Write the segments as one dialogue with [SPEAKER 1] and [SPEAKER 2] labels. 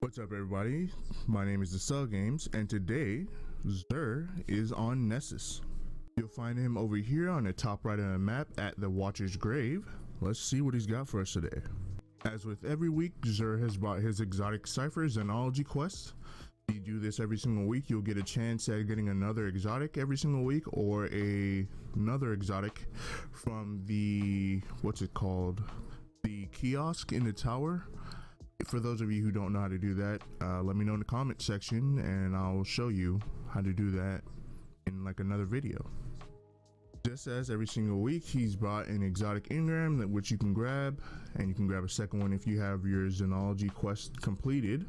[SPEAKER 1] What's up, everybody? My name is The Cell Games, and today Xur is on Nessus. You'll find him over here on the top right of the map at the Watcher's Grave. Let's see what he's got for us today. As with every week, Xur has brought his exotic cipher Xenology quest. If you do this every single week, you'll get a chance at getting another exotic every single week, or another exotic from the, the kiosk in the tower. For those of you who don't know how to do that, let me know in the comment section and I'll show you how to do that in like another video. Just as every single week, he's brought an exotic Engram that which you can grab, and you can grab a second one if you have your Xenology quest completed.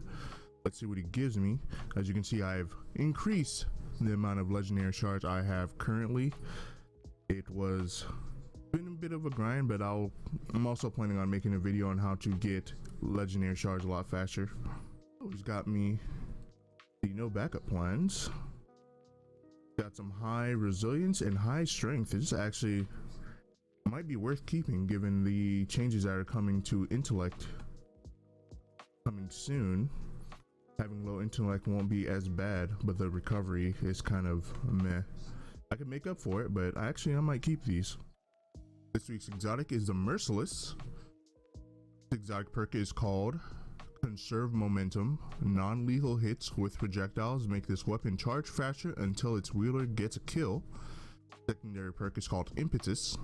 [SPEAKER 1] Let's see what he gives me. As you can see, I've increased the amount of legendary shards I have currently. It was been a bit of a grind, but I'm also planning on making a video on how to get legendary shards a lot faster. He's got me the no backup plans. Got some high resilience and high strength. This actually might be worth keeping given the changes that are coming to intellect coming soon. Having low intellect won't be as bad, but the recovery is kind of meh. I could make up for it, but I might keep these. This week's exotic is the Merciless. The exotic perk is called Conserve Momentum. Non-lethal hits with projectiles make this weapon charge faster until its wielder gets a kill. Secondary perk is called Impetus.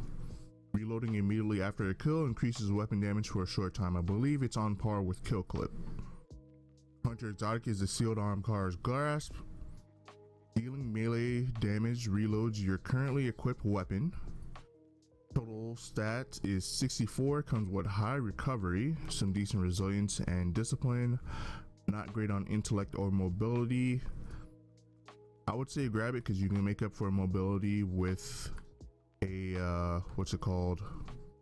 [SPEAKER 1] Reloading immediately after a kill increases weapon damage for a short time. I believe it's on par with Kill Clip. Hunter exotic is the Sealed Arm Car's Grasp. Dealing melee damage reloads your currently equipped weapon. Total stat is 64, comes with high recovery, some decent resilience and discipline. Not great on intellect or mobility. I would say grab it because you can make up for mobility with a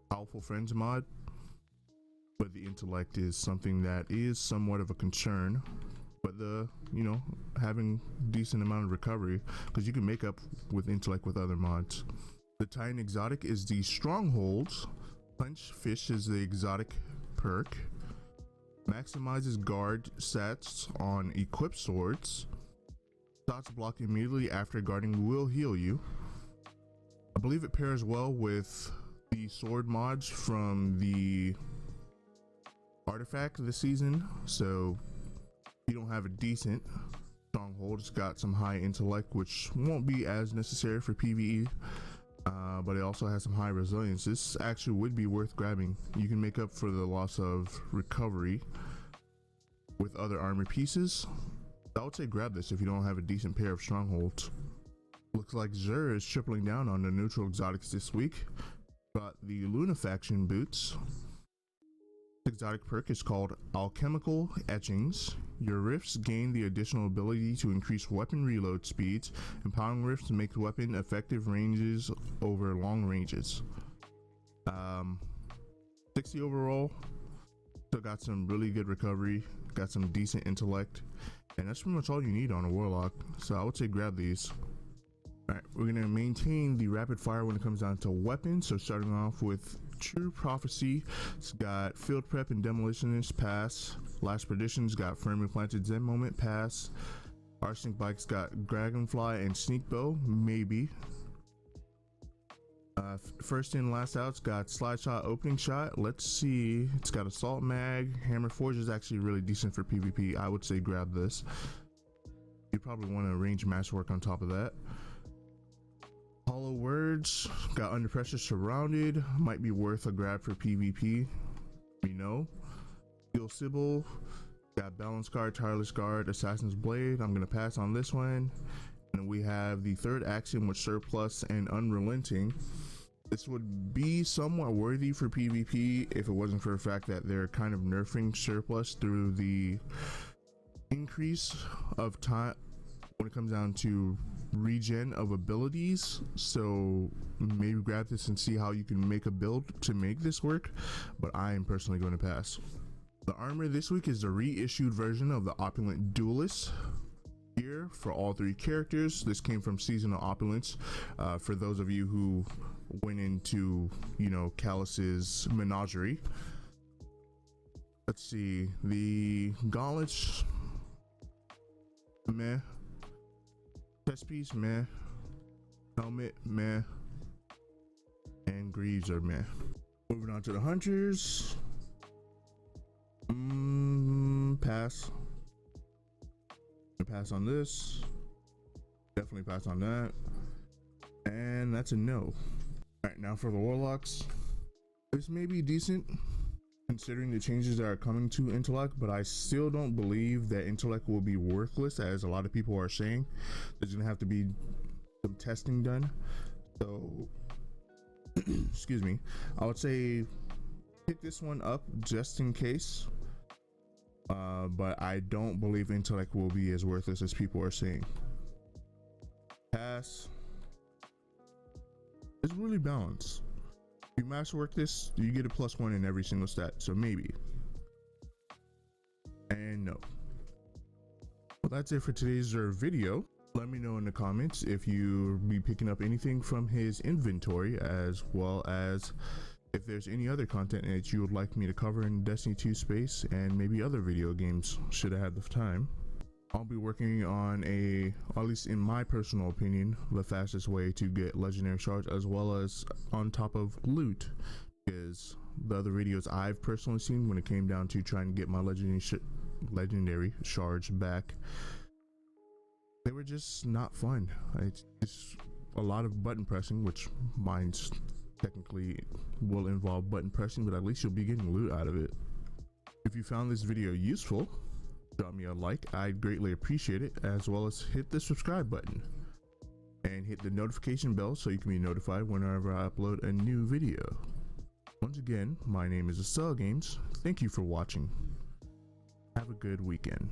[SPEAKER 1] Powerful Friends mod, but the intellect is something that is somewhat of a concern. But having decent amount of recovery, because you can make up with intellect with other mods. The Titan exotic is the Strongholds. Punch Fish is the exotic perk. Maximizes guard stats on equipped swords. Shots blocked immediately after guarding will heal you. I believe it pairs well with the sword mods from the artifact this season. So if you don't have a decent stronghold, it's got some high intellect, which won't be as necessary for PvE. But it also has some high resilience. This actually would be worth grabbing. You can make up for the loss of recovery with other armor pieces. I would say grab this if you don't have a decent pair of strongholds. Looks like Xur is tripling down on the neutral exotics this week. Got the Lunafaction Boots. Exotic perk is called Alchemical Etchings. Your rifts gain the additional ability to increase weapon reload speeds. Empowering rifts make the weapon effective ranges over long ranges. 60 overall. Still got some really good recovery, got some decent intellect, and that's pretty much all you need on a Warlock. So I would say grab these. Alright, we're gonna maintain the rapid fire when it comes down to weapons. So starting off with True Prophecy, it's got Field Prep and Demolitionist pass. Last Perdition's got Firmly Planted Zen Moment pass. Arsenic Bike's got Dragonfly and Sneak Bow, maybe. First in, last out's got Slide Shot, Opening Shot. Let's see, it's got Assault Mag. Hammer Forge is actually really decent for PvP. I would say grab this. You probably want to range masterwork on top of that. Hollow Words got Under Pressure, Surrounded, might be worth a grab for PvP. We know. Steel Sybil got Balance Guard, Tireless Guard, Assassin's Blade. I'm gonna pass on this one. And we have the third axiom with Surplus and Unrelenting. This would be somewhat worthy for PvP if it wasn't for the fact that they're kind of nerfing Surplus through the increase of time when it comes down to regen of abilities. So maybe grab this and see how you can make a build to make this work, but I am personally going to pass. The armor this week is the reissued version of the Opulent Duelist here for all three characters. This came from Seasonal Opulence. For those of you who went into Callus's menagerie, Let's see, the gauntlets, meh. Chest piece, meh. Helmet, meh. And greaves are meh. Moving on to the hunters. Pass. Pass on this. Definitely pass on that. And that's a no. Alright, now for the warlocks. This may be decent considering the changes that are coming to intellect, but I still don't believe that intellect will be worthless, as a lot of people are saying. There's gonna have to be some testing done. So excuse me, I would say pick this one up just in case, but I don't believe intellect will be as worthless as people are saying. Pass. It's really balanced. If you masterwork this, you get a +1 in every single stat, so maybe. And no. Well, that's it for today's video. Let me know in the comments if you'll be picking up anything from his inventory, as well as if there's any other content that you would like me to cover in Destiny 2 space, and maybe other video games should I have the time. I'll be working on at least in my personal opinion, the fastest way to get legendary shards, as well as on top of loot, because the other videos I've personally seen when it came down to trying to get my legendary shards back, they were just not fun. It's a lot of button pressing, which mine's technically will involve button pressing, but at least you'll be getting loot out of it. If you found this video useful, drop me a like, I'd greatly appreciate it, as well as hit the subscribe button and hit the notification bell so you can be notified whenever I upload a new video. Once again, my name is Games. Thank you for watching. Have a good weekend.